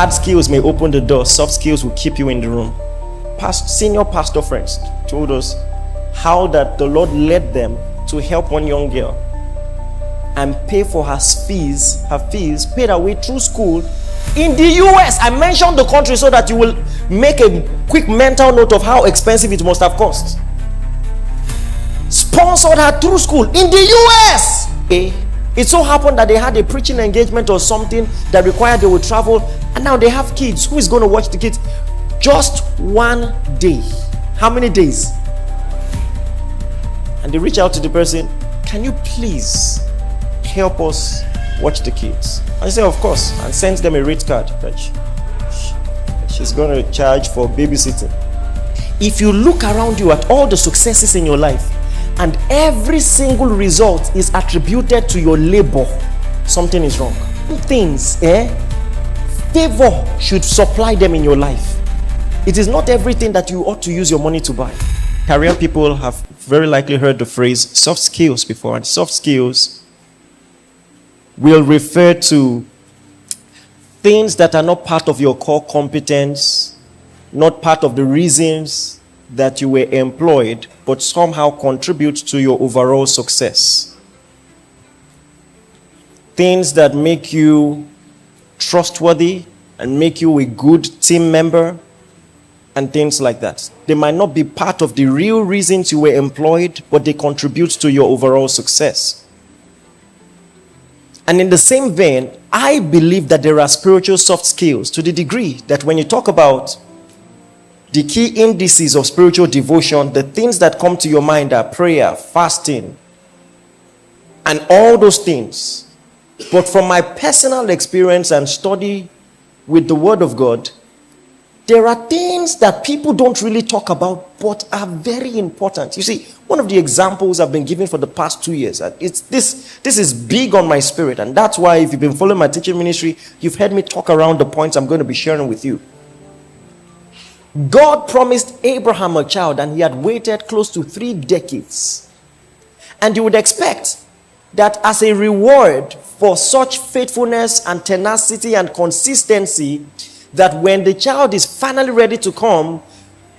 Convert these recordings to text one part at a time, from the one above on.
Hard skills may open the door, soft skills will keep you in the room. Senior pastor friends told us how that the Lord led them to help one young girl and pay for her fees, paid her way through school in the US. I mentioned the country so that you will make a quick mental note of how expensive it must have cost. Sponsored her through school in the US. It so happened that they had a preaching engagement or something that required they would travel, and now they have kids. Who is going to watch the kids? Just one day. How many days? And they reach out to the person, can you please help us watch the kids? And they say, of course, and sends them a rate card that she's going to charge for babysitting. If you look around you at all the successes in your life, and every single result is attributed to your labor, something is wrong. Things, favor should supply them in your life. It is not everything that you ought to use your money to buy. Career people have very likely heard the phrase soft skills before, and soft skills will refer to things that are not part of your core competence, not part of the reasons that you were employed, but somehow contribute to your overall success. Things that make you trustworthy and make you a good team member and things like that. They might not be part of the real reasons you were employed, but they contribute to your overall success. And in the same vein, I believe that there are spiritual soft skills to the degree that when you talk about the key indices of spiritual devotion, the things that come to your mind are prayer, fasting, and all those things. But from my personal experience and study with the Word of God, there are things that people don't really talk about, but are very important. You see, one of the examples I've been giving for the past 2 years, this is big on my spirit, and that's why if you've been following my teaching ministry, you've heard me talk around the points I'm going to be sharing with you. God promised Abraham a child, and he had waited close to 3 decades. And you would expect that as a reward for such faithfulness and tenacity and consistency, that when the child is finally ready to come,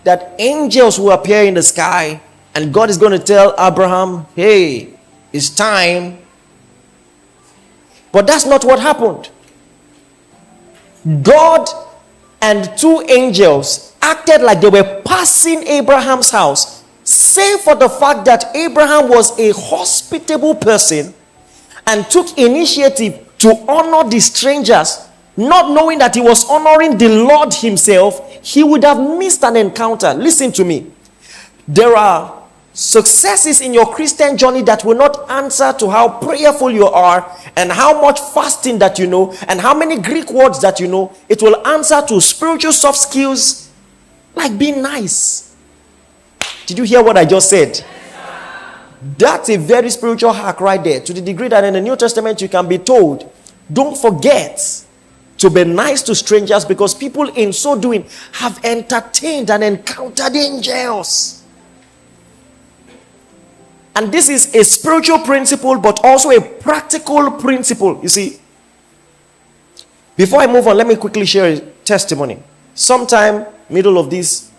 that angels will appear in the sky, and God is going to tell Abraham, hey, it's time. But that's not what happened. God and 2 angels acted like they were passing Abraham's house, save for the fact that Abraham was a hospitable person and took initiative to honor the strangers. Not knowing that he was honoring the Lord himself, he would have missed an encounter. Listen to me. There are successes in your Christian journey that will not answer to how prayerful you are and how much fasting that you know and how many Greek words that you know. It will answer to spiritual soft skills like being nice. Did you hear what I just said? That's a very spiritual hack right there, to the degree that in the New Testament you can be told, don't forget to be nice to strangers, because people in so doing have entertained and encountered angels. And this is a spiritual principle, but also a practical principle. You see, before I move on, let me quickly share a testimony. Sometime middle of this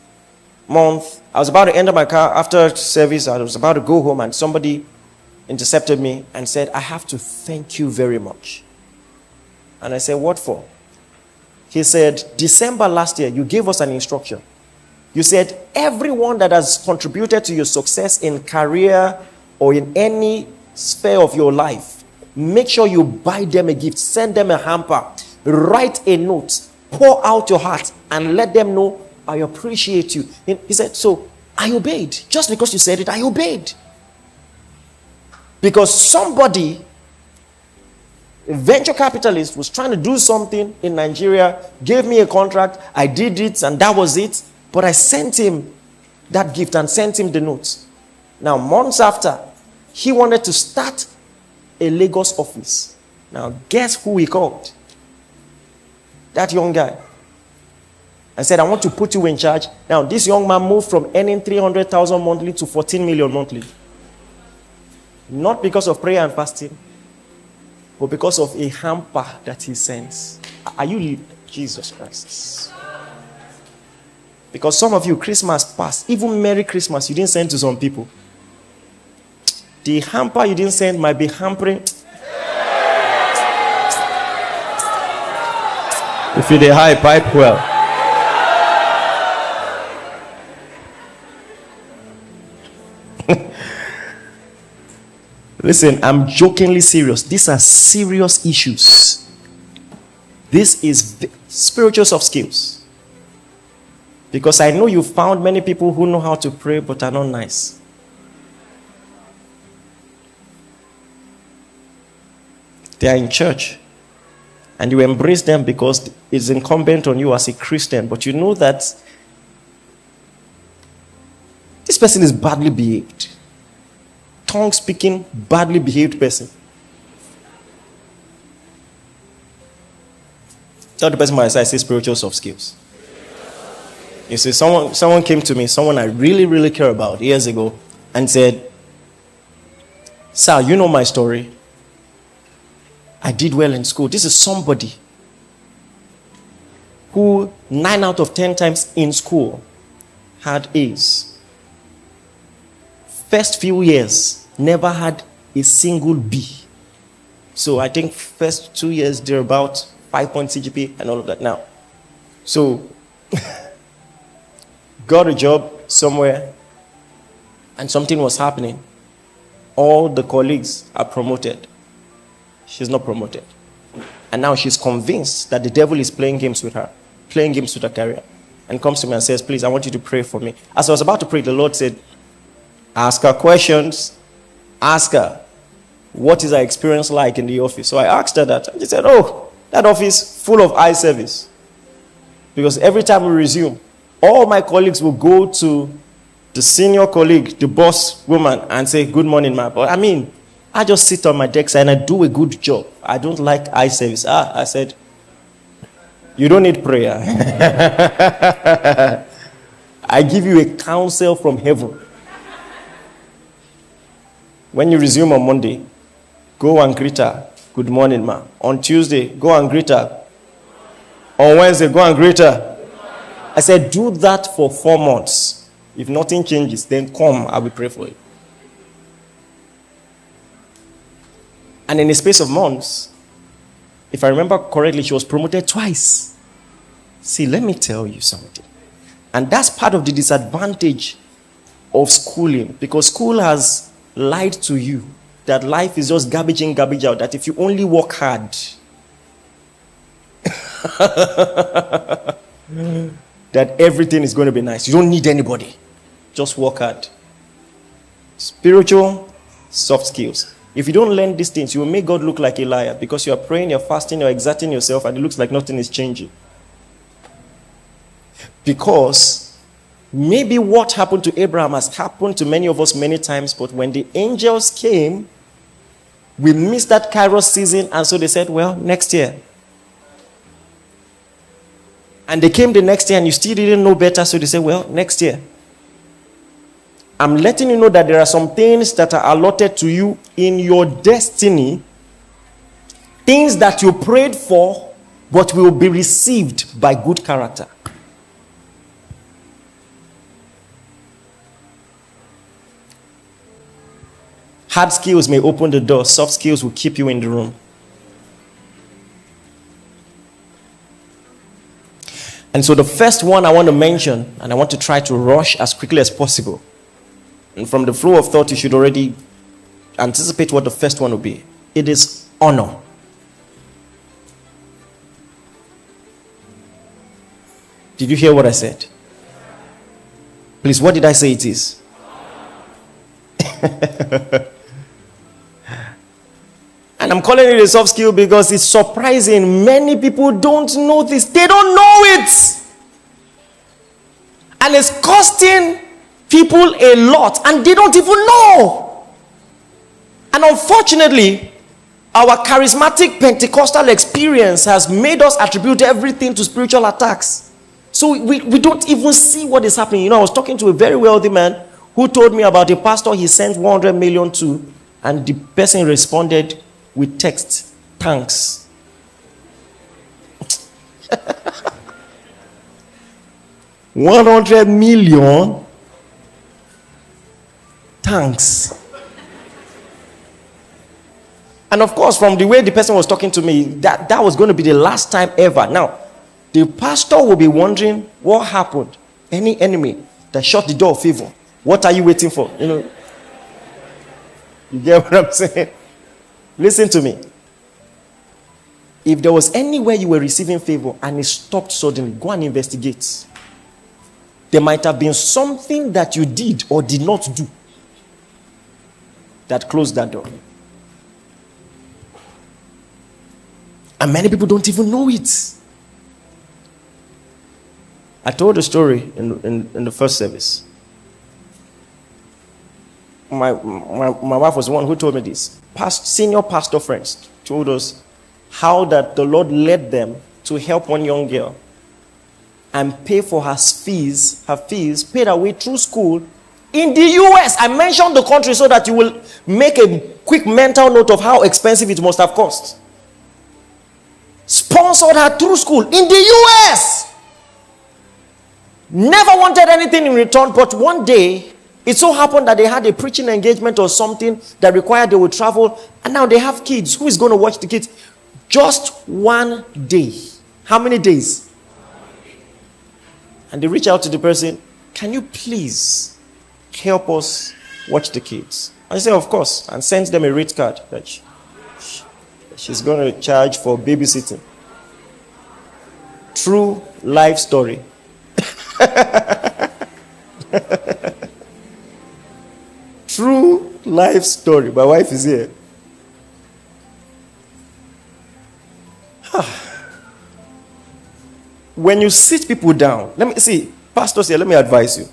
month, I was about to enter my car after service. I was about to go home, and somebody intercepted me and said, I have to thank you very much. And I said, what for? He said, December last year, you gave us an instruction. You said, everyone that has contributed to your success in career or in any sphere of your life, make sure you buy them a gift, send them a hamper, write a note, pour out your heart, and let them know, I appreciate you. And he said, so I obeyed. Just because you said it, I obeyed. Because somebody, a venture capitalist, was trying to do something in Nigeria, gave me a contract, I did it, and that was it. But I sent him that gift and sent him the notes. Now, months after, he wanted to start a Lagos office. Now, guess who he called? That young guy. I said, I want to put you in charge. Now, this young man moved from earning 300,000 monthly to 14 million monthly. Not because of prayer and fasting, but because of a hamper that he sends. Are you Jesus Christ? Because some of you, Christmas passed, even Merry Christmas, you didn't send to some people. The hamper you didn't send might be hampering. If you the high pipe well. Listen, I'm jokingly serious. These are serious issues. This is spiritual soft skills. Because I know you found many people who know how to pray but are not nice. They are in church. And you embrace them because it's incumbent on you as a Christian. But you know that this person is badly behaved. Tongue-speaking, badly behaved person. Tell the person by side, say spiritual soft skills. You see, someone came to me, someone I really, really care about years ago, and said, "Sir, you know my story. I did well in school." This is somebody who 9 out of 10 times in school had A's. First few years, never had a single B. So I think first 2 years, they're about 5-point CGP and all of that now. So, got a job somewhere and something was happening. All the colleagues are promoted. She's not promoted. And now she's convinced that the devil is playing games with her career. And comes to me and says, "Please, I want you to pray for me." As I was about to pray, the Lord said, "Ask her questions. Ask her, what is her experience like in the office?" So I asked her that. And she said, "Oh, that office full of eye service. Because every time we resume, all my colleagues will go to the senior colleague, the boss woman, and say, 'Good morning, ma.' But I just sit on my desk and I do a good job. I don't like eye service." I said, "You don't need prayer." I give you a counsel from heaven. When you resume on Monday, go and greet her. "Good morning, ma." On Tuesday, go and greet her. On Wednesday, go and greet her. I said, do that for 4 months. If nothing changes, then come, I will pray for you. And in a space of months, if I remember correctly, she was promoted twice. See, let me tell you something. And that's part of the disadvantage of schooling, because school has lied to you that life is just garbage in, garbage out, that if you only work hard, that everything is going to be nice. You don't need anybody. Just work hard. Spiritual soft skills. If you don't learn these things, you will make God look like a liar, because you are praying, you're fasting, you're exerting yourself, and it looks like nothing is changing. Because maybe what happened to Abraham has happened to many of us many times, but when the angels came, we missed that Kairos season, and so they said, well, next year. And they came the next year, and you still didn't know better, so they said, well, next year. I'm letting you know that there are some things that are allotted to you in your destiny, things that you prayed for, but will be received by good character. Hard skills may open the door. Soft skills will keep you in the room. And so the first one I want to mention, and I want to try to rush as quickly as possible. And from the flow of thought, you should already anticipate what the first one will be. It is honor. Did you hear what I said? Please, what did I say it is? And I'm calling it a soft skill because it's surprising. Many people don't know this. They don't know it. And it's costing people a lot, and they don't even know. And unfortunately, our charismatic Pentecostal experience has made us attribute everything to spiritual attacks. So we don't even see what is happening. You know, I was talking to a very wealthy man who told me about a pastor he sent 100 million to, and the person responded with text, tanks. $100 million tanks. And of course, from the way the person was talking to me, that was going to be the last time ever. Now, the pastor will be wondering what happened. Any enemy that shut the door of favor, what are you waiting for? You get what I'm saying? Listen to me. If there was anywhere you were receiving favor and it stopped suddenly, go and investigate. There might have been something that you did or did not do that closed that door. And many people don't even know it. I told a story in the first service. My wife was the one who told me this. Senior pastor friends told us how that the Lord led them to help one young girl and pay for her fees, paid her way through school in the US. I mentioned the country so that you will make a quick mental note of how expensive it must have cost. Sponsored her through school in the US. Never wanted anything in return, but one day it so happened that they had a preaching engagement or something that required they would travel, and now they have kids. Who is going to watch the kids? Just one day. How many days? And they reach out to the person, can you please help us watch the kids? I say, of course, and sends them a rate card that she's going to charge for babysitting. True life story. True life story. My wife is here. When you sit people down, let me see, pastors here, let me advise you.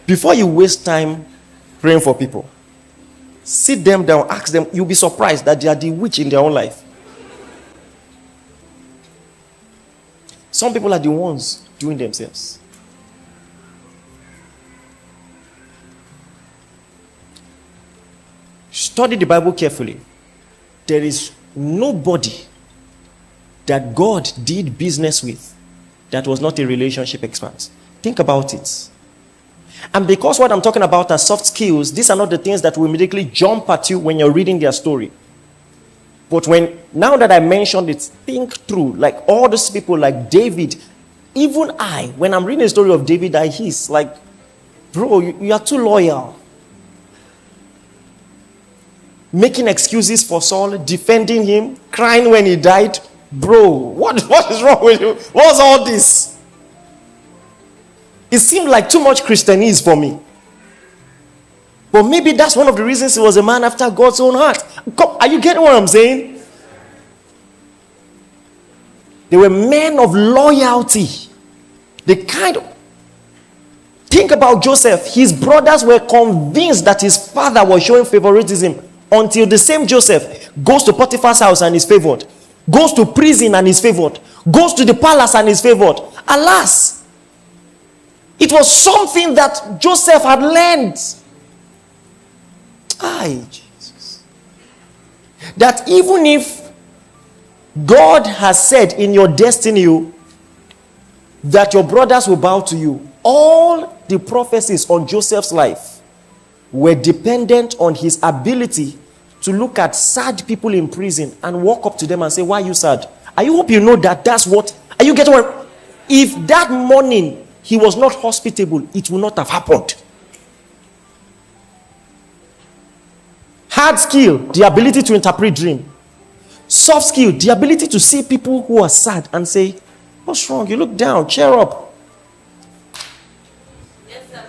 Before you waste time praying for people, sit them down, ask them. You'll be surprised that they are the witch in their own life. Some people are the ones doing themselves. Study the Bible carefully. There is nobody that God did business with that was not a relationship expert. Think about it. And because what I'm talking about are soft skills, these are not the things that will immediately jump at you when you're reading their story. But now that I mentioned it, think through, like all these people like David, even when I'm reading the story of David, I hiss like, bro, you are too loyal. Making excuses for Saul, defending him, crying when he died. Bro, what is wrong with you? What's all this? It seemed like too much Christianese for me. But maybe that's one of the reasons he was a man after God's own heart. Are you getting what I'm saying? They were men of loyalty. Think about Joseph. His brothers were convinced that his father was showing favoritism until the same Joseph goes to Potiphar's house and is favored. Goes to prison and is favored. Goes to the palace and is favored. Alas, it was something that Joseph had learned. Jesus. That even if God has said in your destiny that your brothers will bow to you, all the prophecies on Joseph's life were dependent on his ability to look at sad people in prison and walk up to them and say, why are you sad? I hope you know that that's what... Are you getting what... If that morning he was not hospitable, it would not have happened. Hard skill, the ability to interpret dream. Soft skill, the ability to see people who are sad and say, what's wrong? You look down, cheer up. Yes, sir.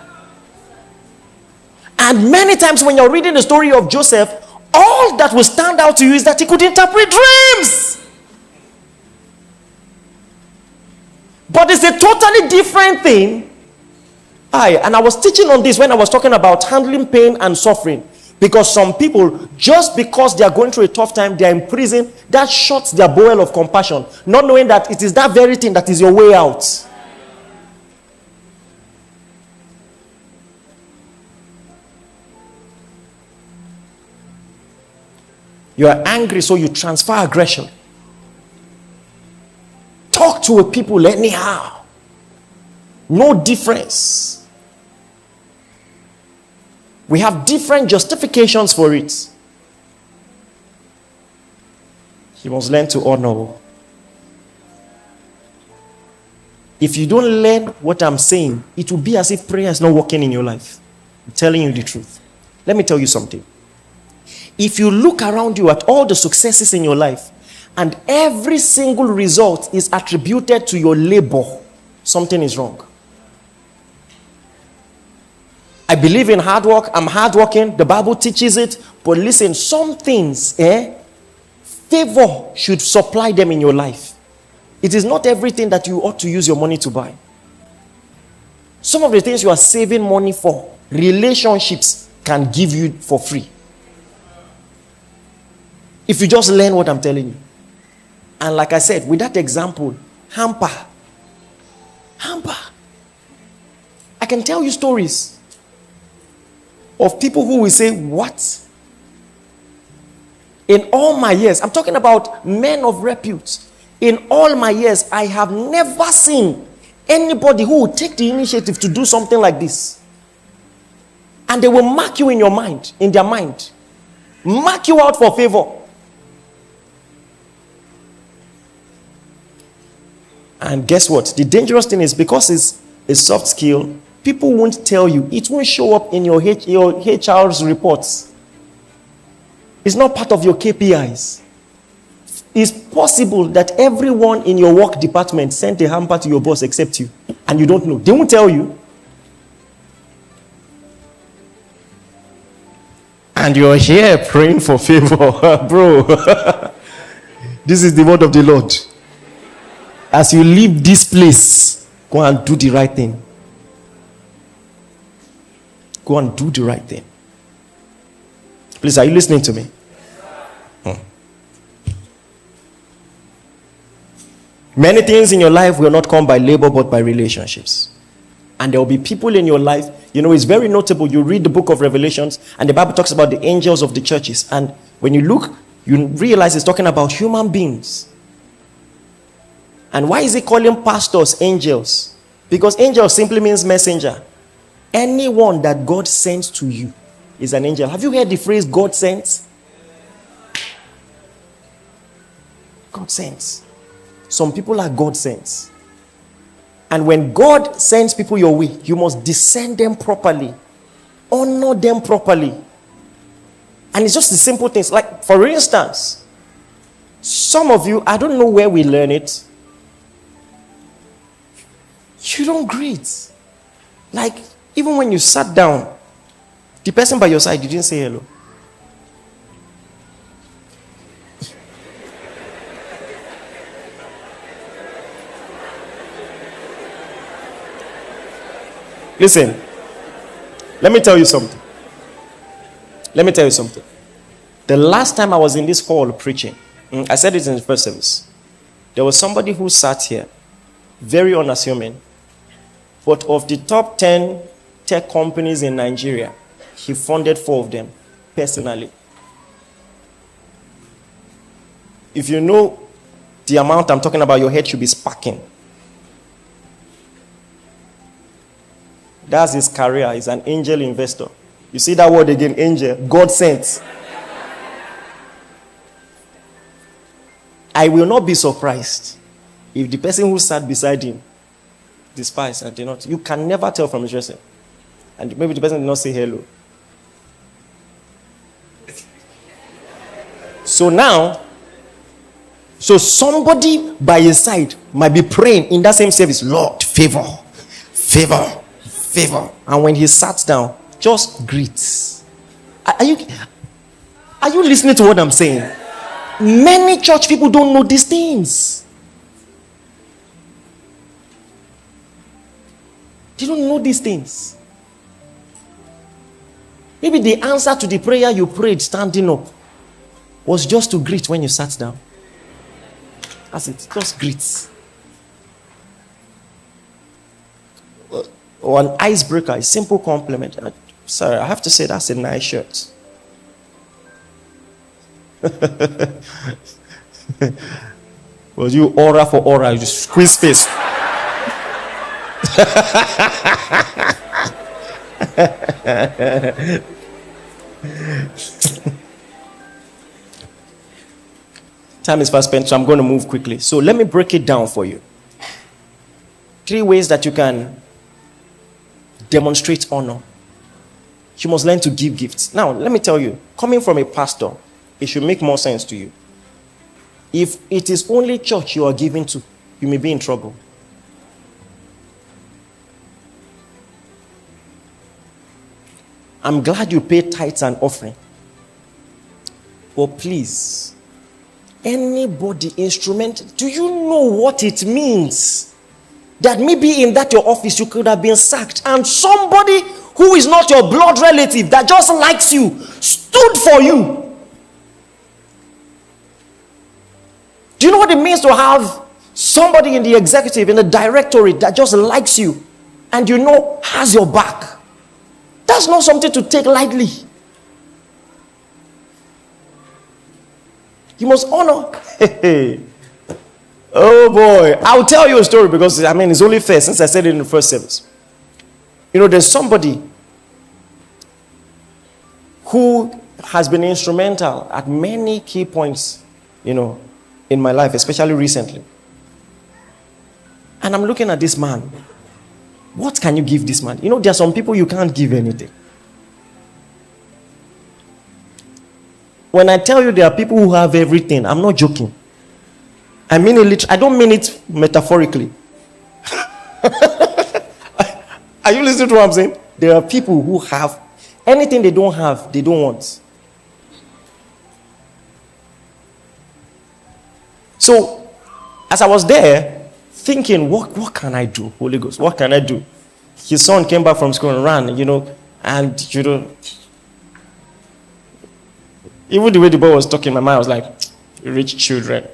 And many times when you're reading the story of Joseph, all that will stand out to you is that he could interpret dreams. But it's a totally different thing. And I was teaching on this when I was talking about handling pain and suffering. Because some people, just because they are going through a tough time, they are in prison, that shuts their bowel of compassion, not knowing that it is that very thing that is your way out. You are angry, so you transfer aggression. Talk to people anyhow. No difference. We have different justifications for it. You must learn to honor. If you don't learn what I'm saying, it will be as if prayer is not working in your life. I'm telling you the truth. Let me tell you something. If you look around you at all the successes in your life, and every single result is attributed to your labor, something is wrong. I believe in hard work. I'm hardworking. The Bible teaches it. But listen, some things, favor should supply them in your life. It is not everything that you ought to use your money to buy. Some of the things you are saving money for, relationships can give you for free. If you just learn what I'm telling you. And like I said, with that example, hamper. I can tell you stories of people who will say, what? In all my years, I'm talking about men of repute. In all my years, I have never seen anybody who will take the initiative to do something like this. And they will mark you in your mind, in their mind. Mark you out for favor. And guess what? The dangerous thing is, because it's a soft skill, people won't tell you. It won't show up in your HR's reports. It's not part of your KPIs. It's possible that everyone in your work department sent a hamper to your boss except you, and you don't know. They won't tell you. And you're here praying for favor. Bro, this is the word of the Lord. As you leave this place, go and do the right thing. Go and do the right thing. Please, are you listening to me? Many things in your life will not come by labor but by relationships. And there will be people in your life. You know, it's very notable. You read the book of Revelations, and the Bible talks about the angels of the churches. And when you look, you realize it's talking about human beings. And why is he calling pastors angels? Because angel simply means messenger. Anyone that God sends to you is an angel. Have you heard the phrase God sends? God sends. Some people are God sends. And when God sends people your way, you must discern them properly. Honor them properly. And it's just the simple things. Like, for instance, some of you, I don't know where we learn it. You don't greet. Like, even when you sat down, the person by your side, you didn't say hello. Listen, let me tell you something. The last time I was in this hall preaching, I said it in the first service, there was somebody who sat here, very unassuming, but of the top 10 tech companies in Nigeria, he funded 4 of them personally. If you know the amount I'm talking about, your head should be sparking. That's his career. He's an angel investor. You see that word again, angel, God sent. I will not be surprised if the person who sat beside him despised and did not. You can never tell from his dressing. And maybe the person did not say hello. So somebody by his side might be praying in that same service, Lord, favor. And when he sat down, just greets. Are you listening to what I'm saying? Many church people don't know these things. They don't know these things. Maybe the answer to the prayer you prayed standing up was just to greet when you sat down. That's it. Just greets. Or an icebreaker, a simple compliment. Sorry, I have to say that's a nice shirt. Was you aura for aura? You just squeeze face. Time is fast spent, so I'm going to move quickly. So let me break it down for you. 3 ways that you can demonstrate honor. You must learn to give gifts. Now, let me tell you, coming from a pastor, it should make more sense to you. If it is only church you are giving to, you may be in trouble. I'm glad you pay tithes and offering. But please, anybody instrument, do you know what it means? That maybe in that your office you could have been sacked, and somebody who is not your blood relative that just likes you stood for you. Do you know what it means to have somebody in the executive, in the directorate that just likes you and you know has your back? That's not something to take lightly. You must honor. Oh boy, I'll tell you a story because it's only fair since I said it in the first service. There's somebody who has been instrumental at many key points, in my life, especially recently. And I'm looking at this man. What can you give this man? There are some people you can't give anything. When I tell you there are people who have everything, I'm not joking. I mean it. I don't mean it metaphorically. Are you listening to what I'm saying? There are people who have anything they don't have, they don't want. So, as I was there, thinking, what can I do? Holy Ghost, what can I do? His son came back from school and ran, and, even the way the boy was talking, my mind was like, rich children.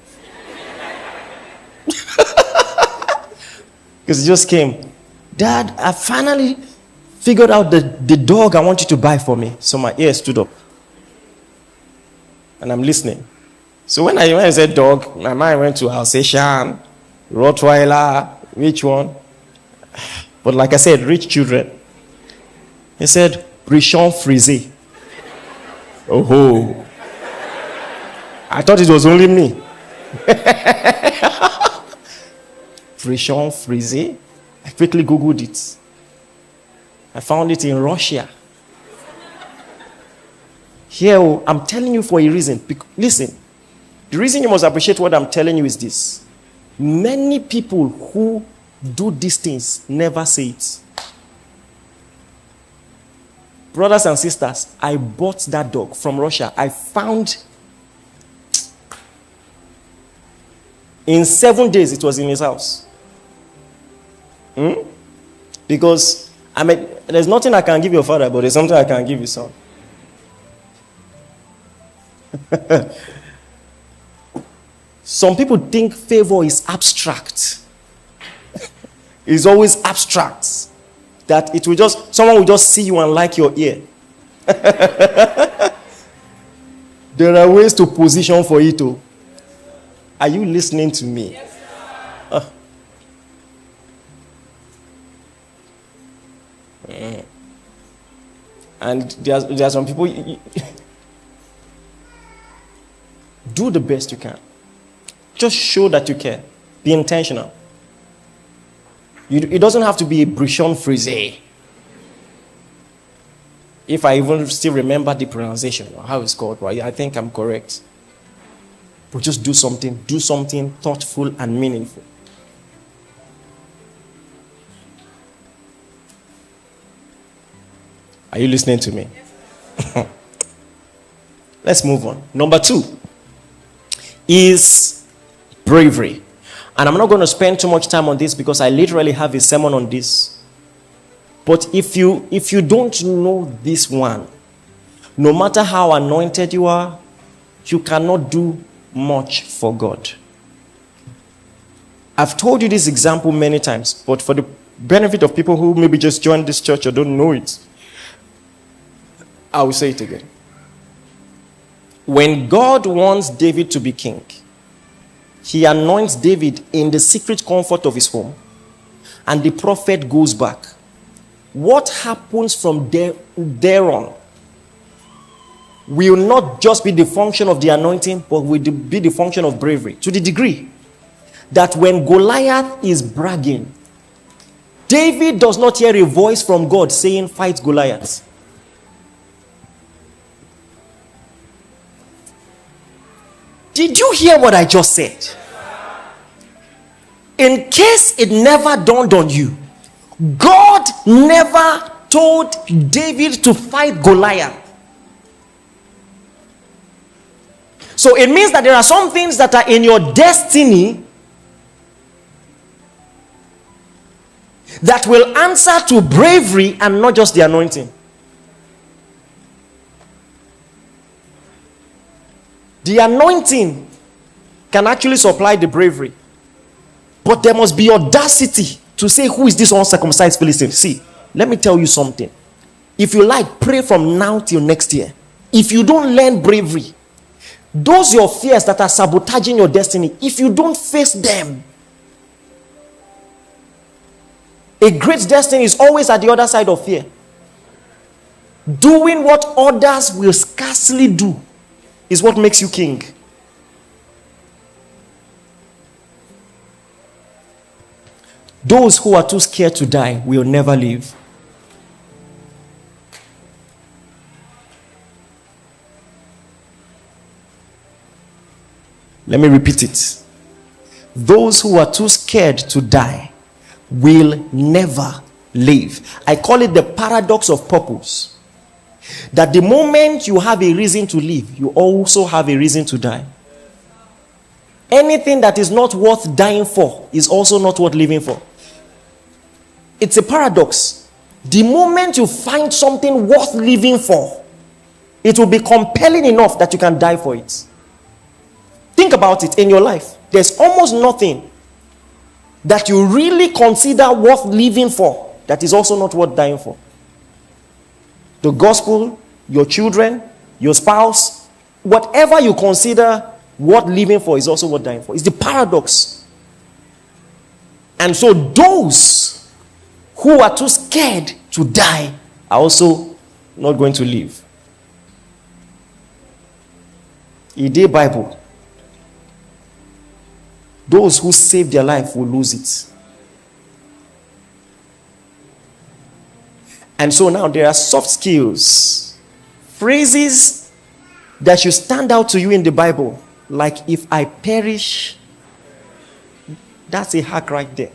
Because he just came. Dad, I finally figured out the dog I want you to buy for me. So my ear stood up. And I'm listening. So when I said dog, my mind went to Alsatian, Rottweiler, which one? But like I said, rich children. He said, Brichon Frisé. Oh, I thought it was only me. Brichon Frisé. I quickly Googled it. I found it in Russia. Here, I'm telling you for a reason. Listen. The reason you must appreciate what I'm telling you is this. Many people who do these things never say it. Brothers and sisters, I bought that dog from Russia. I found in 7 days it was in his house. Because there's nothing I can give your father, but there's something I can give your son. Some people think favor is abstract. It's always abstract. That someone will just see you and like your ear. There are ways to position for it. Are you listening to me? Yes, and there are some people, do the best you can. Just show that you care. Be intentional. It doesn't have to be a Brichon Frisé. If I even still remember the pronunciation or how it's called, right? I think I'm correct. But just do something thoughtful and meaningful. Are you listening to me? Let's move on. Number 2 is bravery. And I'm not going to spend too much time on this because I literally have a sermon on this. But if you don't know this one, no matter how anointed you are, you cannot do much for God. I've told you this example many times, but for the benefit of people who maybe just joined this church or don't know it, I will say it again. When God wants David to be king, he anoints David in the secret comfort of his home, and the prophet goes back. What happens from there on will not just be the function of the anointing, but will be the function of bravery, to the degree that when Goliath is bragging, David does not hear a voice from God saying, fight Goliath. Did you hear what I just said? In case it never dawned on you, God never told David to fight Goliath. So it means that there are some things that are in your destiny that will answer to bravery and not just the anointing. The anointing can actually supply the bravery, but there must be audacity to say, who is this uncircumcised Philistine? See, let me tell you something. If you like, pray from now till next year. If you don't learn bravery, those your fears that are sabotaging your destiny, if you don't face them, a great destiny is always at the other side of fear. Doing what others will scarcely do is what makes you king. Those who are too scared to die will never live. Let me repeat it. Those who are too scared to die will never live. I call it the paradox of purpose. That the moment you have a reason to live, you also have a reason to die. Anything that is not worth dying for is also not worth living for. It's a paradox. The moment you find something worth living for, it will be compelling enough that you can die for it. Think about it in your life. There's almost nothing that you really consider worth living for that is also not worth dying for. The gospel, your children, your spouse, whatever you consider worth living for is also worth dying for. It's the paradox. And so those who are too scared to die are also not going to live. In the Bible, those who save their life will lose it. And so now there are soft skills, phrases that should stand out to you in the Bible, like if I perish. That's a hack right there.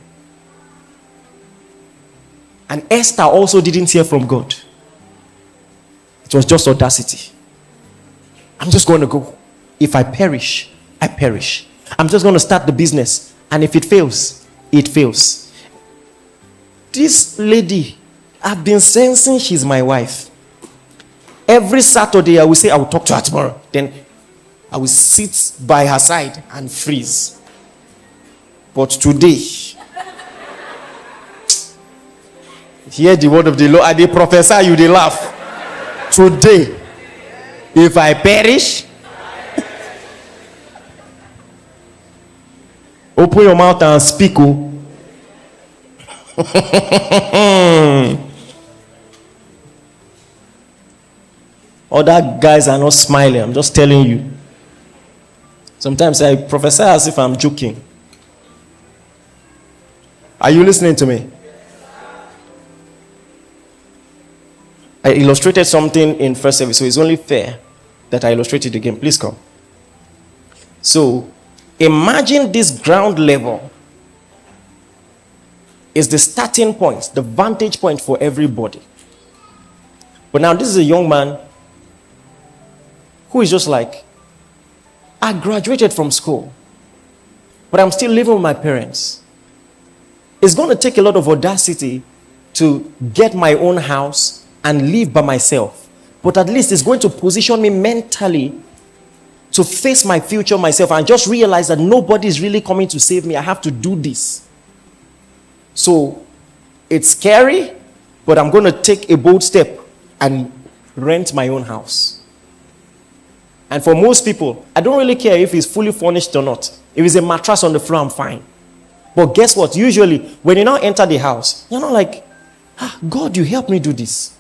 And Esther also didn't hear from God. It was just audacity. I'm just going to go. If I perish, I perish. I'm just going to start the business. And if it fails, it fails. This lady, I've been sensing she's my wife. Every Saturday, I will say, I will talk to her tomorrow. Then I will sit by her side and freeze. But today, hear the word of the Lord. And they prophesy, you they laugh. Today, if I perish, open your mouth and speak. Oh. Other guys are not smiling. I'm just telling you. Sometimes I prophesy as if I'm joking. Are you listening to me? I illustrated something in first service, so it's only fair that I illustrate it again. Please come. So, imagine this ground level is the starting point, the vantage point for everybody. But now this is a young man who is just like, I graduated from school, but I'm still living with my parents. It's going to take a lot of audacity to get my own house and live by myself. But at least it's going to position me mentally to face my future myself and just realize that nobody is really coming to save me. I have to do this. So it's scary, but I'm going to take a bold step and rent my own house. And for most people, I don't really care if it's fully furnished or not. If it's a mattress on the floor, I'm fine. But guess what? Usually, when you now enter the house, you're not like, God, you helped me do this.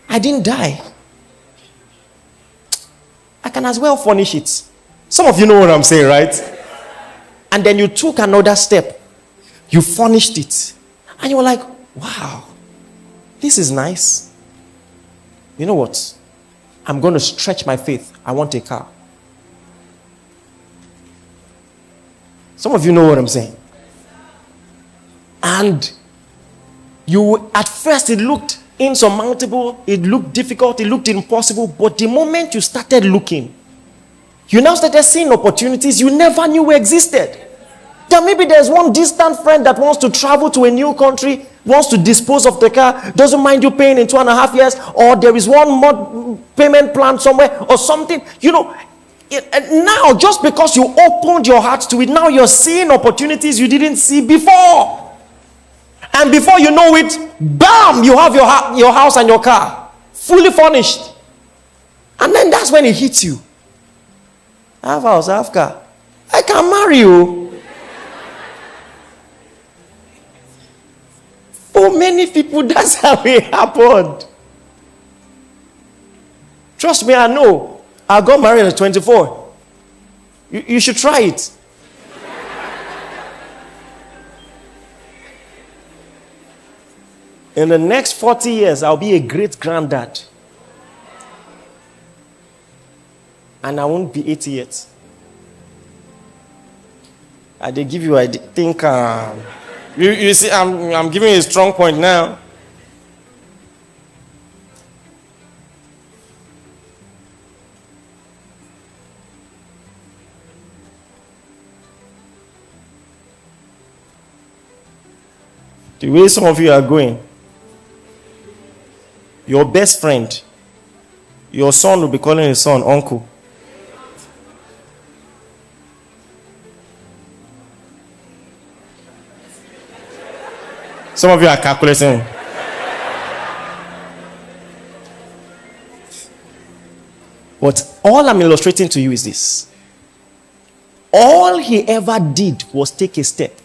I didn't die. I can as well furnish it. Some of you know what I'm saying, right? And then you took another step. You furnished it. And you were like, wow, this is nice. You know what? I'm going to stretch my faith. I want a car. Some of you know what I'm saying. And you, at first it looked insurmountable, it looked difficult, it looked impossible. But the moment you started looking, you now started seeing opportunities you never knew existed. That maybe there's one distant friend that wants to travel to a new country, wants to dispose of the car, doesn't mind you paying in 2.5 years, or there is one more payment plan somewhere or something. You know, now just because you opened your heart to it, now you're seeing opportunities you didn't see before. And before you know it, bam, you have your house and your car fully furnished. And then that's when it hits you. I have house, I have car. I can marry you. For many people, that's how it happened. Trust me, I know. I got married at 24. You should try it. In the next 40 years, I'll be a great granddad. And I won't be 80 yet. I did give you, I think, you see, I'm giving you a strong point now. The way some of you are going, your best friend, your son will be calling his son uncle. Some of you are calculating. But all I'm illustrating to you is this. All he ever did was take a step.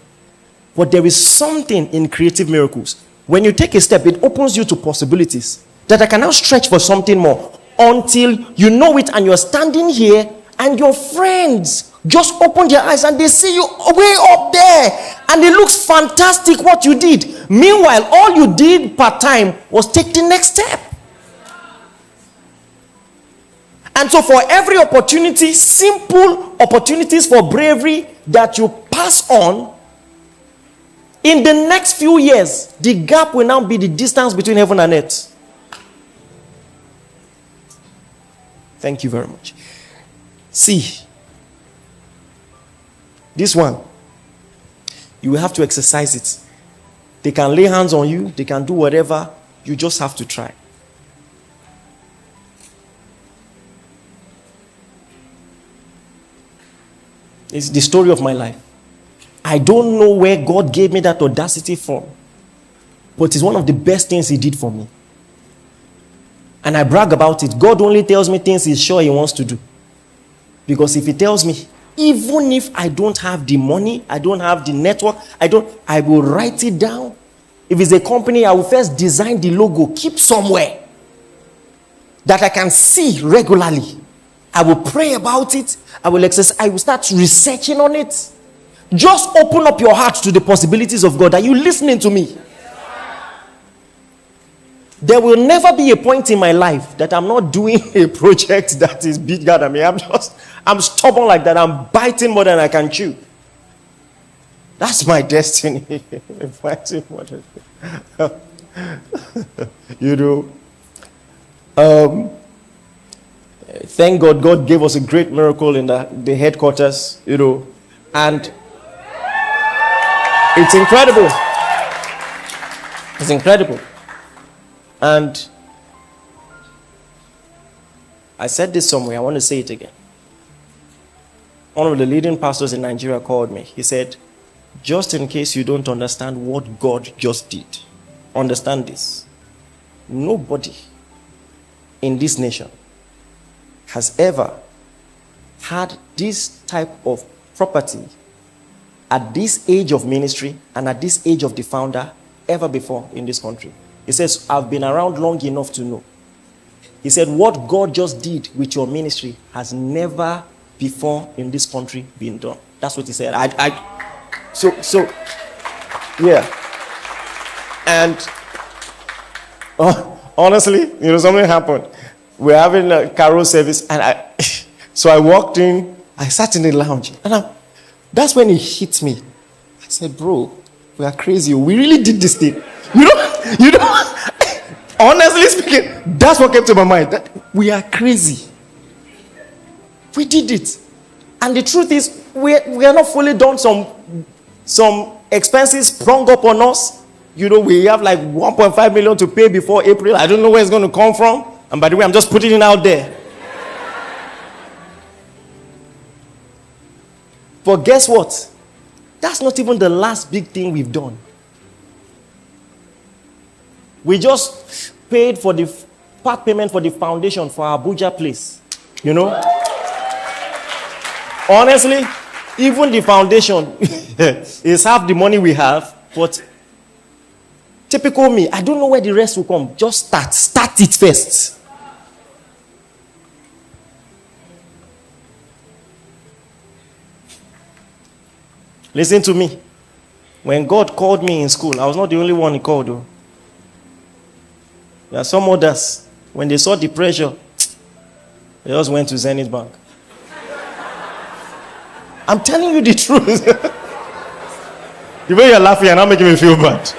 But there is something in creative miracles. When you take a step, it opens you to possibilities that I can now stretch for something more until you know it and you're standing here and your friends just open their eyes and they see you way up there and it looks fantastic what you did. Meanwhile, all you did part time was take the next step. And so for every opportunity, simple opportunities for bravery that you pass on, in the next few years, the gap will now be the distance between heaven and earth. Thank you very much. See, this one, you will have to exercise it. They can lay hands on you, they can do whatever, you just have to try. It's the story of my life. I don't know where God gave me that audacity from, but it's one of the best things he did for me. And I brag about it. God only tells me things he's sure he wants to do. Because if he tells me, even if I don't have the money, I don't have the network, I will write it down. If it's a company, I will first design the logo, keep somewhere that I can see regularly. I will pray about it. I will exercise. I will start researching on it. Just open up your heart to the possibilities of God. Are you listening to me? There will never be a point in my life that I'm not doing a project that is bigger than me. I'm stubborn like that. I'm biting more than I can chew. That's my destiny. Biting more than you know. Thank God, God gave us a great miracle in the headquarters, you know, and it's incredible. It's incredible. And I said this somewhere, I want to say it again. One of the leading pastors in Nigeria called me. He said, just in case you don't understand what God just did, understand this. Nobody in this nation has ever had this type of property at this age of ministry and at this age of the founder ever before in this country. He says, I've been around long enough to know. He said, what God just did with your ministry has never before in this country been done. That's what he said. So, yeah. And honestly, something happened. We're having a carol service, and so I walked in, I sat in the lounge, and that's when it hit me. I said, bro, we are crazy. We really did this thing. You know, honestly speaking, that's what came to my mind. That we are crazy. We did it. And the truth is, we are not fully done. Some expenses sprung up on us. We have like 1.5 million to pay before April. I don't know where it's going to come from. And by the way, I'm just putting it out there. But guess what? That's not even the last big thing we've done. We just paid for the part payment for the foundation for our Abuja place. Honestly, even the foundation is half the money we have. But typical me, I don't know where the rest will come. Just start it first. Listen to me. When God called me in school, I was not the only one he called, though. There are some others, when they saw the pressure, they just went to Zenith Bank. I'm telling you the truth. The way you're laughing, you're not making me feel bad.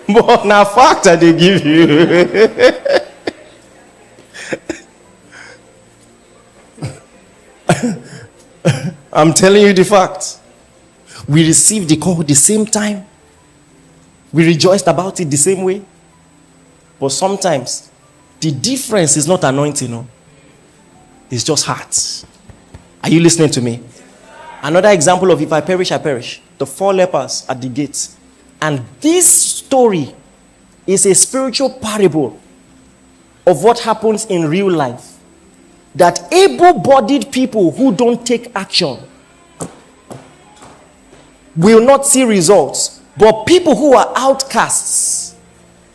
But now fact that they give you. I'm telling you the fact. We received the call the same time. We rejoiced about it the same way. But sometimes, the difference is not anointing. No? It's just heart. Are you listening to me? Another example of if I perish, I perish. The 4 lepers at the gates. And this story is a spiritual parable of what happens in real life. That able-bodied people who don't take action will not see results. But people who are outcasts,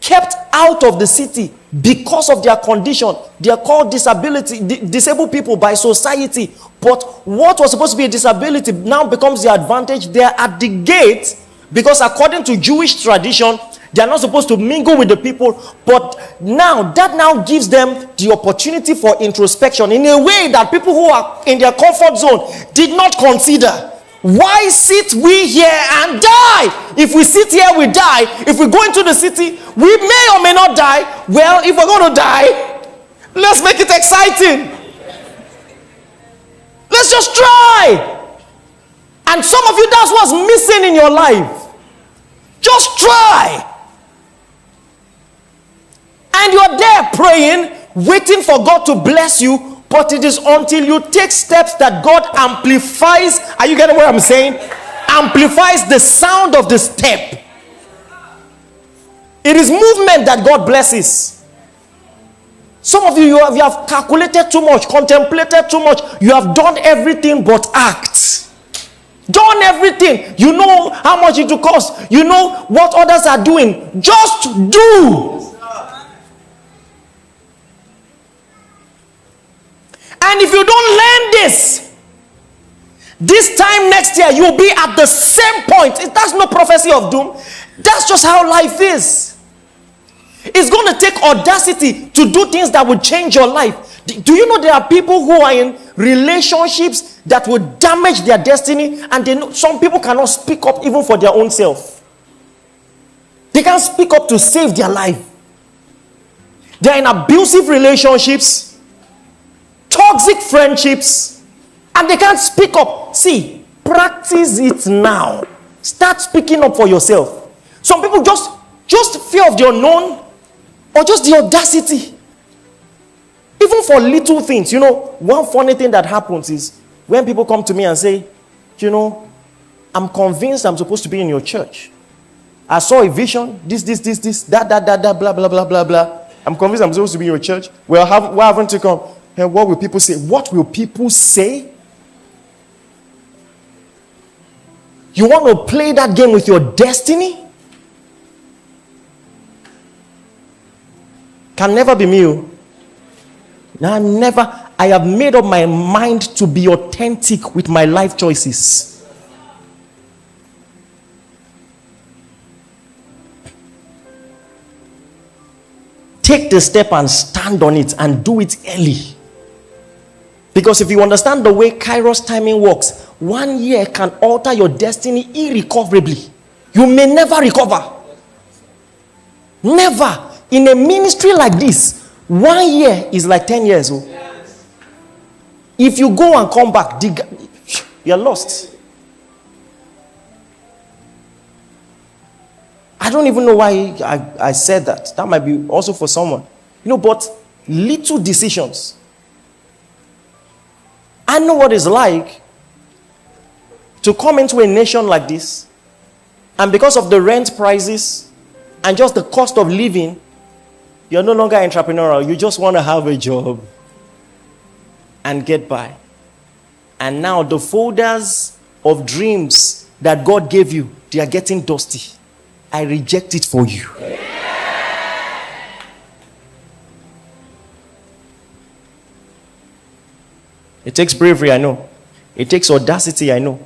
kept out of the city because of their condition, they are called disabled people by society. But what was supposed to be a disability now becomes the advantage. They are at the gate because according to Jewish tradition, they are not supposed to mingle with the people. But that now gives them the opportunity for introspection in a way that people who are in their comfort zone did not consider. Why sit we here and die? If we sit here, we die. If we go into the city, we may or may not die. Well, if we're going to die, let's make it exciting. Let's just try. And some of you, that's what's missing in your life. Just try. And you're there praying, waiting for God to bless you. But it is until you take steps that God amplifies. Are you getting what I'm saying? Amplifies the sound of the step. It is movement that God blesses. Some of you have calculated too much, contemplated too much. You have done everything but act. Done everything. You know how much it will cost. You know what others are doing. Just do. And if you don't learn this time next year, you'll be at the same point. That's no prophecy of doom. That's just how life is. It's going to take audacity to do things that will change your life. Do you know there are people who are in relationships that will damage their destiny, and they know some people cannot speak up even for their own self. They can't speak up to save their life. They're in abusive relationships, toxic friendships, and they can't speak up. See, practice it now. Start speaking up for yourself. Some people just fear of the unknown, or just the audacity. Even for little things. One funny thing that happens is when people come to me and say, I'm convinced I'm supposed to be in your church. I saw a vision, this, that, blah, blah, blah, blah, blah. I'm convinced I'm supposed to be in your church. Well, why haven't you come? And what will people say? What will people say? You want to play that game with your destiny? Can never be me. No, never. I have made up my mind to be authentic with my life choices. Take the step and stand on it and do it early. Because if you understand the way Kairos timing works, 1 year can alter your destiny irrecoverably. You may never recover. Never. In a ministry like this, 1 year is like 10 years old. If you go and come back, you're lost. I don't even know why I said that. That might be also for someone. But little decisions. I know what it's like to come into a nation like this, and because of the rent prices and just the cost of living, you're no longer entrepreneurial. You just want to have a job and get by. And now the folders of dreams that God gave you, they are getting dusty. I reject it for you. It takes bravery, I know. It takes audacity, I know.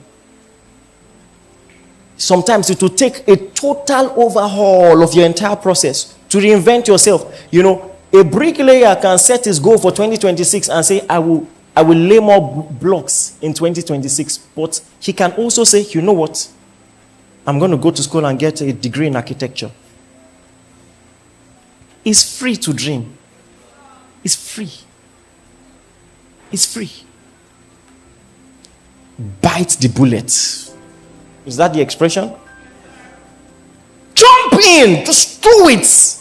Sometimes it will take a total overhaul of your entire process to reinvent yourself. A bricklayer can set his goal for 2026 and say, I will lay more blocks in 2026. But he can also say, you know what? I'm going to go to school and get a degree in architecture. It's free to dream. It's free. It's free. Bite the bullet. Is that the expression? Jump in. Just do it.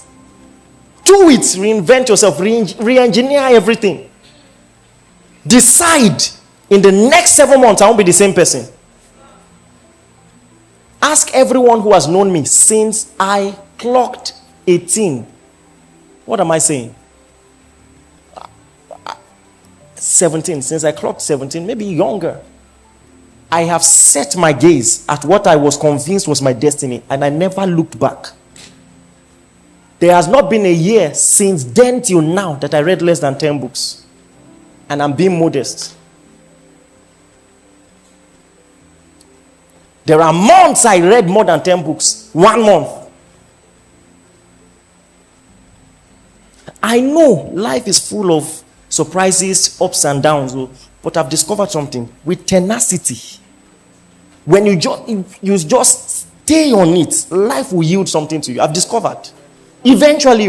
Do it. Reinvent yourself. Re-engineer everything. Decide in the next 7 months I won't be the same person. Ask everyone who has known me since I clocked 18. What am I saying? 17. Since I clocked 17, maybe younger. I have set my gaze at what I was convinced was my destiny, and I never looked back. There has not been a year since then till now that I read less than 10 books. And I'm being modest. There are months I read more than 10 books. 1 month. I know life is full of surprises, ups and downs, but I've discovered something. With tenacity, when you just stay on it, life will yield something to you. I've discovered. Eventually,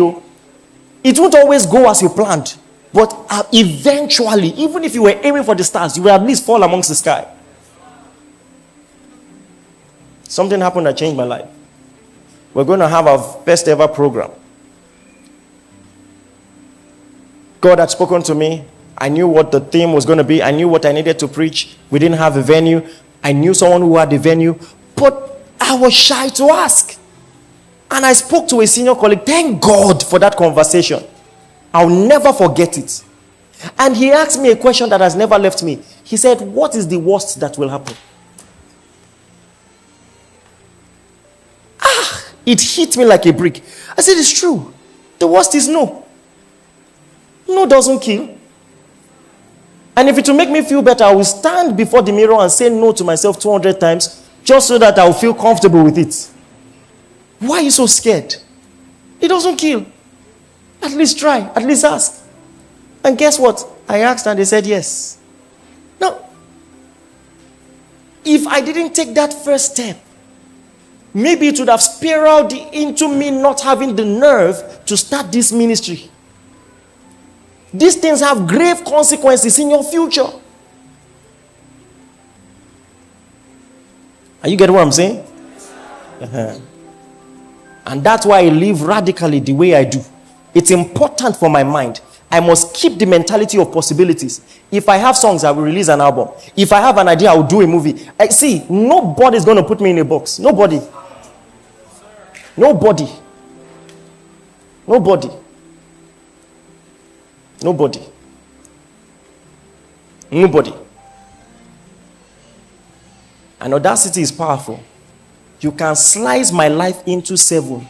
it won't always go as you planned. But eventually, even if you were aiming for the stars, you will at least fall amongst the sky. Something happened that changed my life. We're going to have our first ever program. God had spoken to me. I knew what the theme was going to be. I knew what I needed to preach. We didn't have a venue. I knew someone who had a venue. But I was shy to ask. And I spoke to a senior colleague. Thank God for that conversation. I'll never forget it. And he asked me a question that has never left me. He said, what is the worst that will happen? It hit me like a brick. I said, it's true. The worst is no. No doesn't kill. And if it will make me feel better, I will stand before the mirror and say no to myself 200 times just so that I will feel comfortable with it. Why are you so scared? It doesn't kill. At least try. At least ask. And guess what? I asked and they said yes. Now, if I didn't take that first step, maybe it would have spiraled into me not having the nerve to start this ministry. These things have grave consequences in your future. Are you getting what I'm saying? And that's why I live radically the way I do. It's important for my mind. I must keep the mentality of possibilities. If I have songs, I will release an album. If I have an idea, I will do a movie. See, nobody's going to put me in a box. Nobody. Nobody. Nobody. And audacity is powerful. You can slice my life into 7,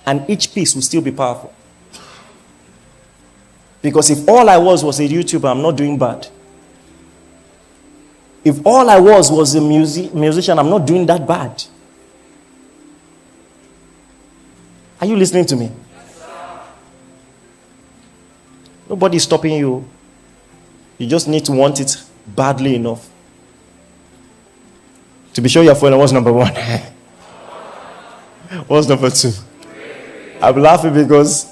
and each piece will still be powerful. Because if all I was a YouTuber, I'm not doing bad. If all I was a musician, I'm not doing that bad. Are you listening to me? Nobody's stopping you. You just need to want it badly enough to be sure you're following. What's number 1? What's number 2? I'm laughing because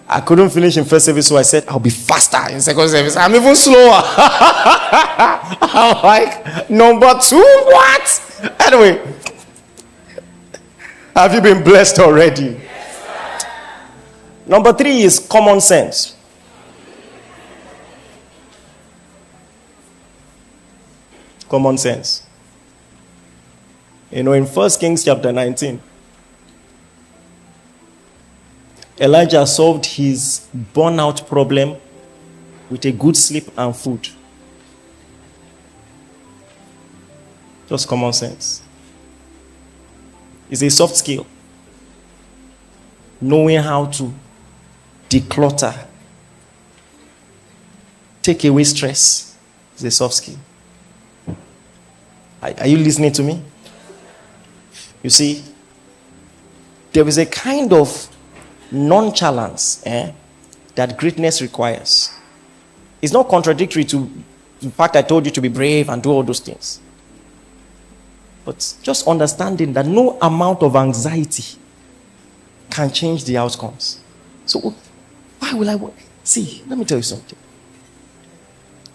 I couldn't finish in first service, so I said I'll be faster in second service. I'm even slower. I'm like, number 2, what? Anyway, have you been blessed already? Yes, number 3 is common sense. Common sense. You know, in 1 Kings chapter 19, Elijah solved his burnout problem with a good sleep and food. Just common sense. It's a soft skill. Knowing how to declutter, take away stress, is a soft skill. Are you listening to me? You see, there is a kind of nonchalance that greatness requires. It's not contradictory to the fact I told you to be brave and do all those things. But just understanding that no amount of anxiety can change the outcomes. So why will I work? See, let me tell you something.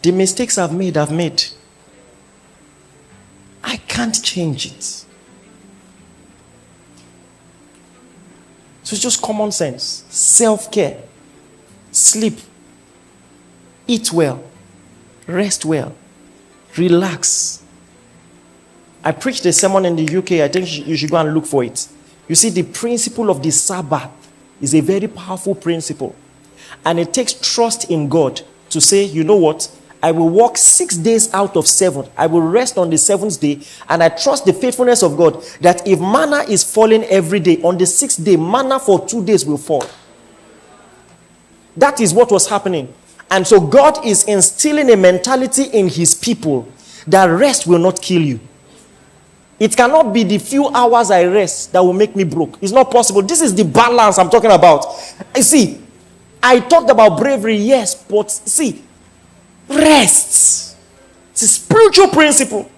The mistakes I've made. I can't change it. So it's just common sense. Self-care. Sleep. Eat well. Rest well. Relax. I preached a sermon in the UK. I think you should go and look for it. You see, the principle of the Sabbath is a very powerful principle. And it takes trust in God to say, you know what? I will work 6 days out of 7. I will rest on the 7th day. And I trust the faithfulness of God that if manna is falling every day, on the 6th day, manna for 2 days will fall. That is what was happening. And so God is instilling a mentality in his people that rest will not kill you. It cannot be the few hours I rest that will make me broke. It's not possible. This is the balance I'm talking about. You see, I talked about bravery, yes, but see, rest. It's a spiritual principle.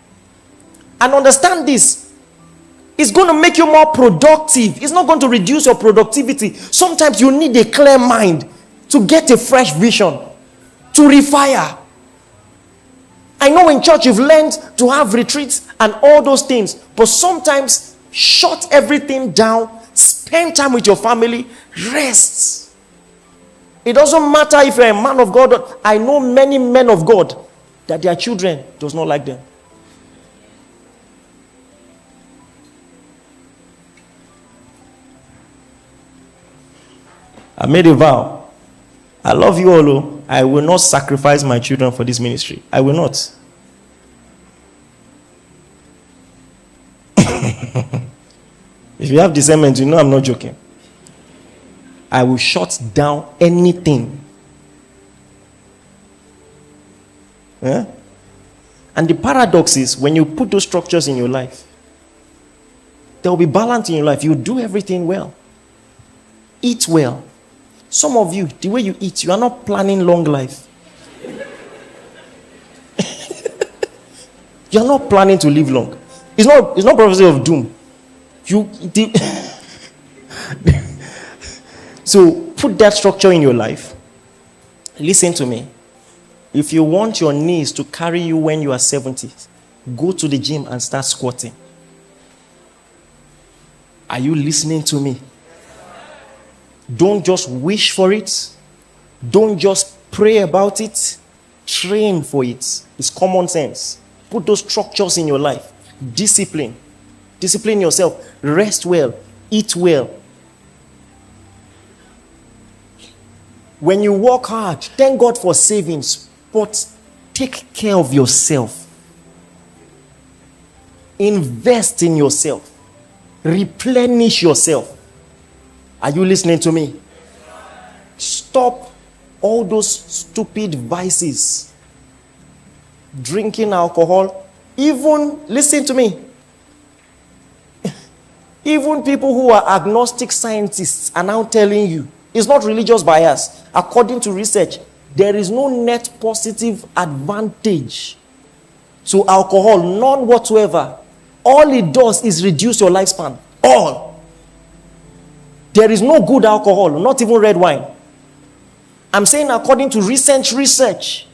And understand this. It's going to make you more productive. It's not going to reduce your productivity. Sometimes you need a clear mind to get a fresh vision, to refire. I know in church you've learned to have retreats and all those things, but sometimes shut everything down, spend time with your family, rest. It doesn't matter if you're a man of God. I know many men of God that their children does not like them. I made a vow. I love you all. I will not sacrifice my children for this ministry. I will not. If you have discernment, you know I'm not joking. I will shut down anything. Yeah? And the paradox is, when you put those structures in your life, there will be balance in your life. You do everything well. Eat well. Some of you, the way you eat, you are not planning long life. You are not planning to live long. It's not prophecy of doom. So put that structure in your life. Listen to me. If you want your knees to carry you when you are 70, go to the gym and start squatting. Are you listening to me? Don't just wish for it. Don't just pray about it. Train for it. It's common sense. Put those structures in your life. Discipline. Discipline yourself. Rest well. Eat well. When you work hard, thank God for savings, but take care of yourself. Invest in yourself. Replenish yourself. Are you listening to me? Stop all those stupid vices. Drinking alcohol. Even, listen to me, even people who are agnostic scientists are now telling you, it's not religious bias. According to research, there is no net positive advantage to alcohol, none whatsoever. All it does is reduce your lifespan. All. There is no good alcohol, not even red wine. I'm saying according to recent research.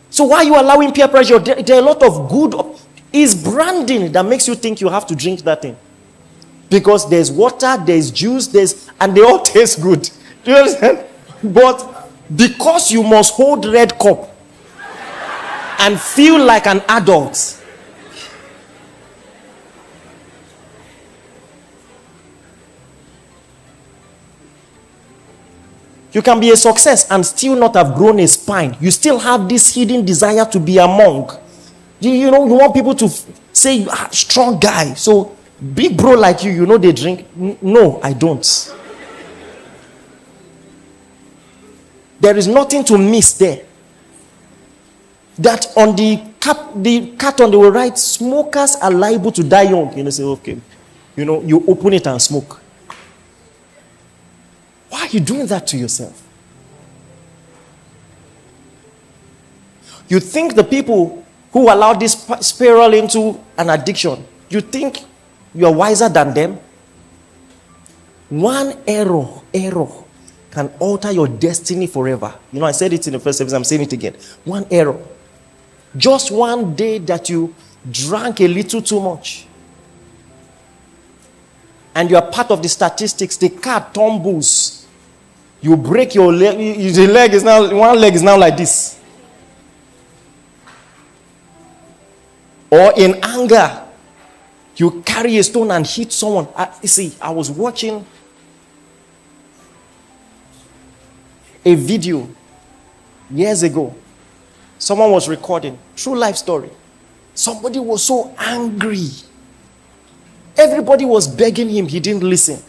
So why are you allowing peer pressure? There are a lot of good. It's branding that makes you think you have to drink that thing. Because there's water, there's juice, and they all taste good. Do you understand? But because you must hold red cup and feel like an adult, you can be a success and still not have grown a spine. You still have this hidden desire to be a monk. You know, you want people to say you are a strong guy. So big bro like you know they drink. No, I don't. There is nothing to miss there. That on the carton they will write, smokers are liable to die young. You know, say, okay. You know, you open it and smoke. Why are you doing that to yourself? You think the people who allow this spiral into an addiction, you think you are wiser than them? One error can alter your destiny forever. You know, I said it in the first service, I'm saying it again. One error. Just one day that you drank a little too much, and you are part of the statistics, the car tumbles. You break your leg, the leg is now, one leg is now like this. Or in anger, you carry a stone and hit someone. I was watching a video years ago. Someone was recording, true life story. Somebody was so angry. Everybody was begging him, he didn't listen.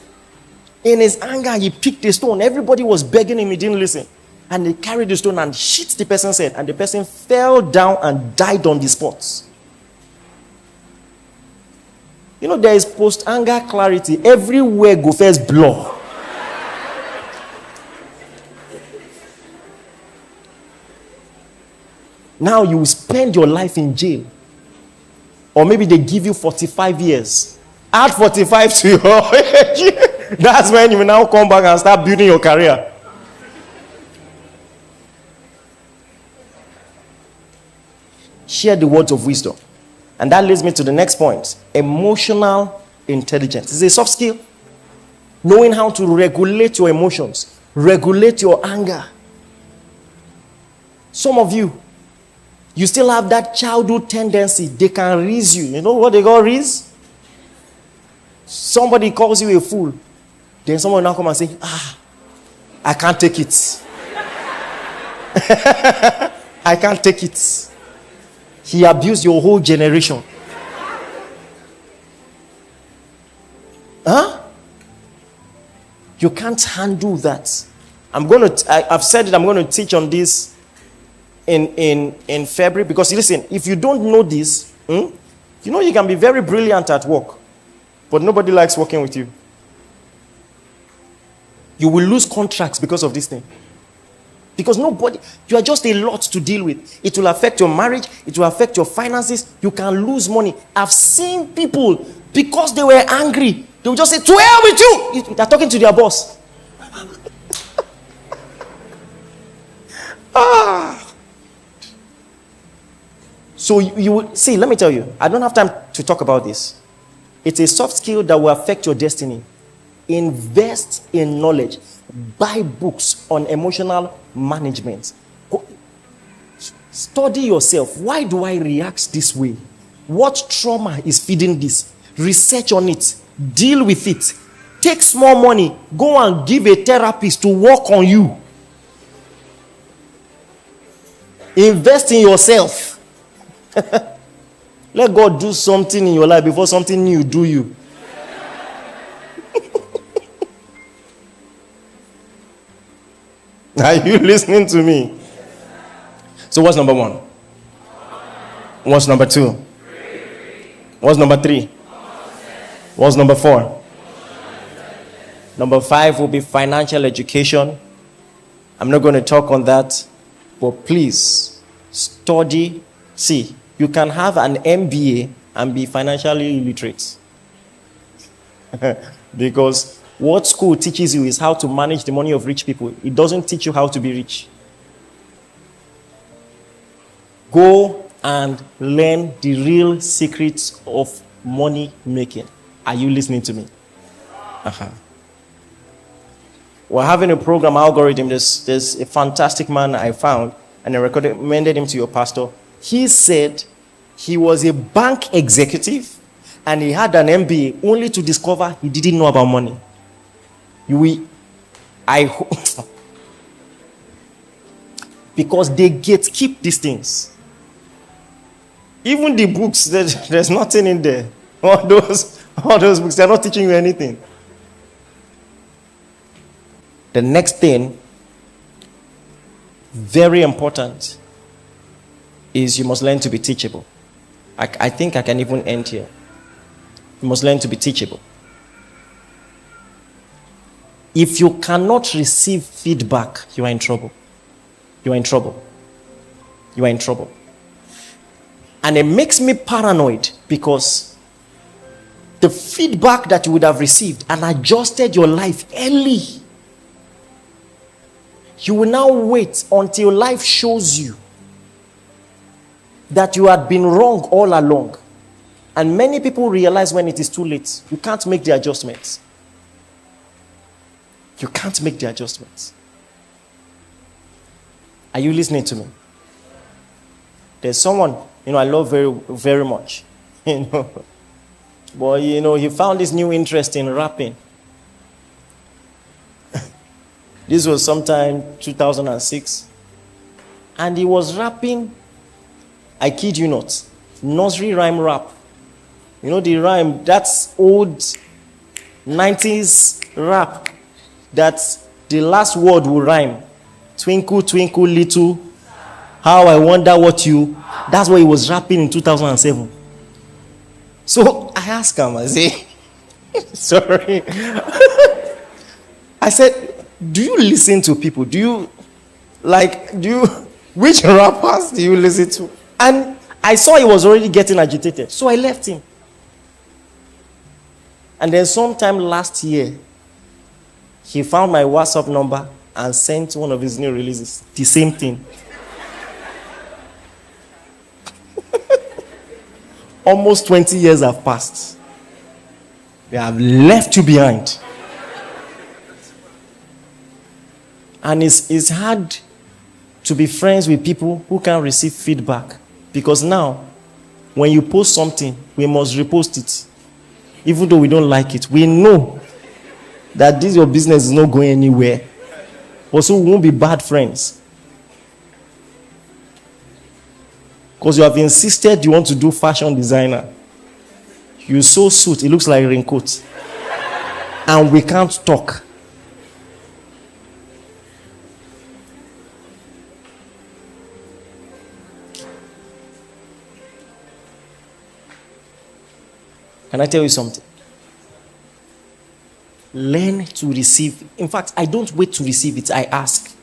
In his anger, he picked a stone. Everybody was begging him, he didn't listen. And he carried the stone and hit the person's head. And the person fell down and died on the spot. You know, there is post-anger clarity. Everywhere go first blow. Now you will spend your life in jail. Or maybe they give you 45 years. Add 45 to your age. That's when you will now come back and start building your career. Share the words of wisdom. And that leads me to the next point. Emotional intelligence. It's a soft skill. Knowing how to regulate your emotions. Regulate your anger. Some of you, you still have that childhood tendency. They can raise you. You know what they call raise? Somebody calls you a fool. Then someone will now come and say, I can't take it. I can't take it. He abused your whole generation. Huh? You can't handle that. I've said it, I'm going to teach on this in February. Because listen, if you don't know this, you know you can be very brilliant at work, but nobody likes working with you. You will lose contracts because of this thing. Because nobody, you are just a lot to deal with. It will affect your marriage. It will affect your finances. You can lose money. I've seen people, because they were angry, they will just say, to hell with you. They're talking to their boss. So you will see, let me tell you, I don't have time to talk about this. It's a soft skill that will affect your destiny. Invest in knowledge. Buy books on emotional management. Study yourself. Why do I react this way? What trauma is feeding this? Research on it. Deal with it. take small money, go and give a therapist to work on you. Invest in yourself. Let God do something in your life before something new do you. Are you listening to me? So what's number 1? What's number 2? What's number 3? What's number 4? Number 5 will be financial education. I'm not going to talk on that, but please study. See, you can have an MBA and be financially illiterate. Because what school teaches you is how to manage the money of rich people. It doesn't teach you how to be rich. Go and learn the real secrets of money making. Are you listening to me? We're having a program algorithm. There's a fantastic man I found, and I recommended him to your pastor. He said he was a bank executive and he had an MBA only to discover he didn't know about money. Because they gatekeep these things. Even the books, there's nothing in there. All those books, they're not teaching you anything. The next thing, very important, is you must learn to be teachable. I think I can even end here. You must learn to be teachable. If you cannot receive feedback, you are in trouble. You are in trouble. You are in trouble. And it makes me paranoid because the feedback that you would have received and adjusted your life early, you will now wait until life shows you that you had been wrong all along. And many people realize when it is too late, you can't make the adjustments. You can't make the adjustments. Are you listening to me? There's someone, I love very, very much. But, he found this new interest in rapping. This was sometime 2006. And he was rapping, I kid you not, nursery rhyme rap. The rhyme, that's old 90s rap. That the last word will rhyme. Twinkle, twinkle, little. How I wonder what you. That's what he was rapping in 2007. So I asked him, I say, sorry. I said, do you listen to people? Which rappers do you listen to? And I saw he was already getting agitated. So I left him. And then sometime last year, he found my WhatsApp number and sent one of his new releases. The same thing. Almost 20 years have passed. They have left you behind. And it's hard to be friends with people who can receive feedback. Because now, when you post something, we must repost it. Even though we don't like it. We know that your business is not going anywhere. Also, we won't be bad friends. Because you have insisted you want to do fashion designer. You sew suit, it looks like a raincoat. And we can't talk. Can I tell you something? Learn to receive. In fact, I don't wait to receive it. I ask.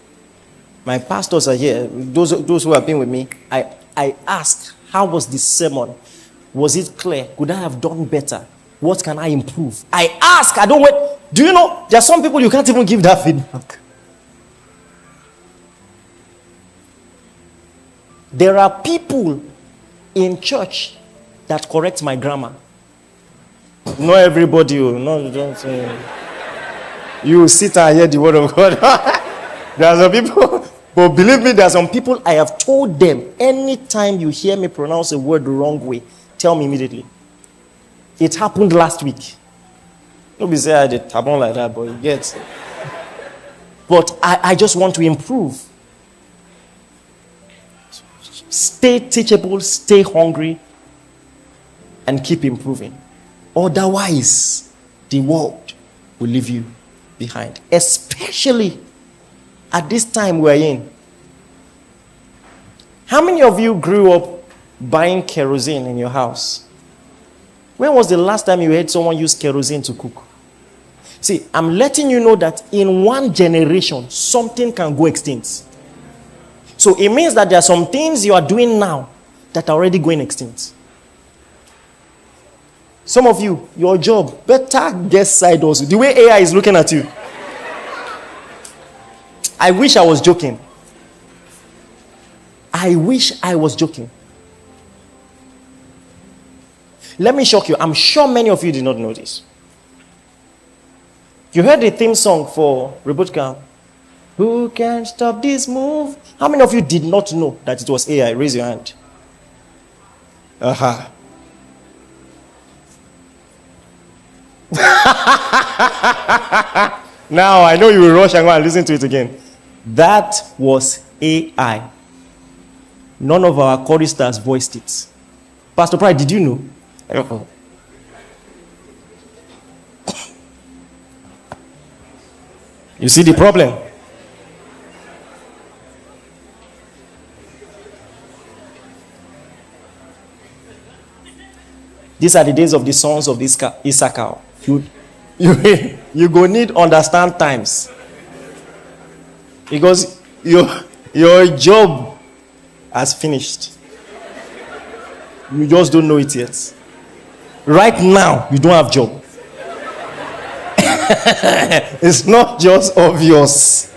My pastors are here. Those who have been with me, I ask, how was this sermon? Was it clear? Could I have done better? What can I improve? I ask. I don't wait. Do you know, there are some people you can't even give that feedback. There are people in church that correct my grammar. Not everybody. No, don't say. You sit and hear the word of God. There are some people, but believe me, there are some people I have told them, anytime you hear me pronounce a word the wrong way, tell me immediately. It happened last week. Don't be say I did tabon like that, but you get. But I just want to improve. Stay teachable, stay hungry, and keep improving. Otherwise, the world will leave you behind. Especially at this time we're in. How many of you grew up buying kerosene in your house? When was the last time you heard someone use kerosene to cook? See, I'm letting you know that in one generation, something can go extinct. So it means that there are some things you are doing now that are already going extinct. Some of you, your job, better get side also. The way AI is looking at you. I wish I was joking. I wish I was joking. Let me shock you. I'm sure many of you did not know this. You heard the theme song for Reboot Camp. Who can stop this move? How many of you did not know that it was AI? Raise your hand. Aha. Now I know you will rush and go and listen to it again. That was AI. None of our choristers voiced it. Pastor Pride, did you know? You see the problem? These are the days of the sons of Issachar. You go need understand times. Because your job has finished. You just don't know it yet. Right now, you don't have job. It's not just obvious.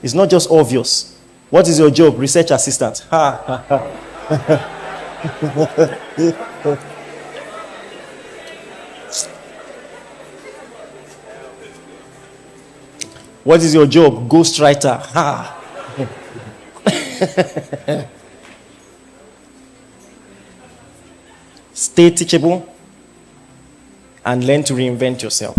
It's not just obvious. What is your job? Research assistant. What is your job? Ghostwriter. Stay teachable and learn to reinvent yourself.